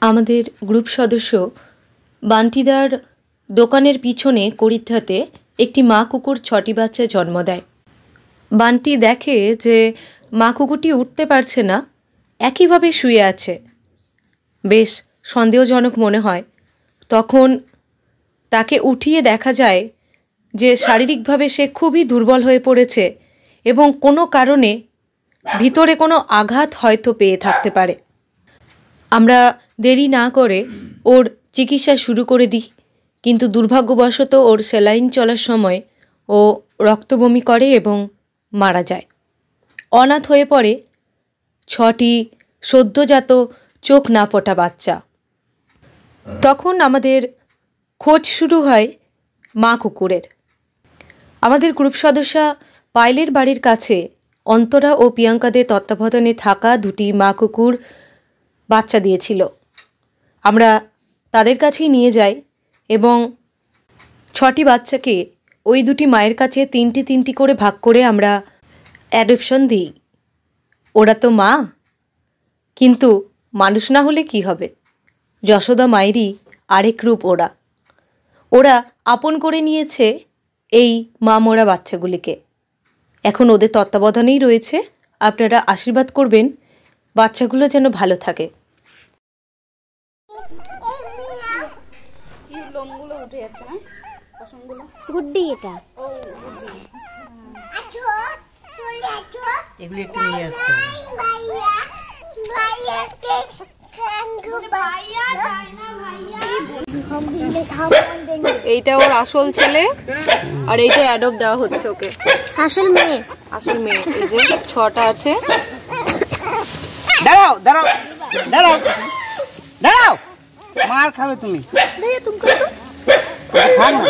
আমাদের গ্রুপ সদস্য বান্টিদার দোকানের পিছনে করিত্থাতে একটি মা কুকুর ৬টি বাচ্চা জন্ম দেয়। বান্টি দেখে যে মা কুকুরটি উঠতে পারছে না, একইভাবে শুয়ে আছে। বেশ সন্দেহজনক মনে হয়। তখন তাকে উঠিয়ে দেখা যায় যে শারীরিকভাবে সে খুবই দুর্বল হয়ে পড়েছে এবং কোনো কারণে ভিতরে কোনো আঘাত হয়তো পেয়ে থাকতে পারে। আমরা দেরি না করে ওর চিকিৎসা শুরু করে দিই, কিন্তু দুর্ভাগ্যবশত ওর স্যালাইন চলার সময় ও রক্তবমি করে এবং মারা যায়। অনাথ হয়ে পড়ে ৬টি সদ্যজাত চোখ না পটা বাচ্চা। তখন আমাদের খোঁজ শুরু হয় মা কুকুরের। আমাদের গ্রুপ সদস্যা পায়েলের বাড়ির কাছে অন্তরা ও প্রিয়াঙ্কাদের তত্ত্বাবধানে থাকা ২টি মা কুকুর বাচ্চা দিয়েছিল। আমরা তাদের কাছেই নিয়ে যাই এবং ৬টি বাচ্চাকে ওই ২টি মায়ের কাছে ৩টি করে ভাগ করে আমরা অ্যাডপশন দিই। ওরা তো মা, কিন্তু মানুষ না হলে কি হবে? যশোদা মায়েরই আরেক রূপ ওরা। ওরা আপন করে নিয়েছে এই মা মরা বাচ্চাগুলিকে। এখন ওদের তত্ত্বাবধানেই রয়েছে। আপনারা আশীর্বাদ করবেন বাচ্চাগুলো যেন ভালো থাকে। লোমগুলো উঠে যাচ্ছে না, পশমগুলো। গুড্ডি এটা। ও গুড্ডি। এগুলি একটু নিয়ে আসতে হবে। এইটা ওর আসল ছেলে আর এইটা অ্যাডপ্ট দেওয়া হচ্ছে ওকে। আসল মেয়ে। আসল মেয়ে। এই যে ৬টা আছে। দাঁড়াও দাঁড়াও দাঁড়াও দাঁড়াও, মার খাবে তুমি। भैया तुम कर दो। খা না।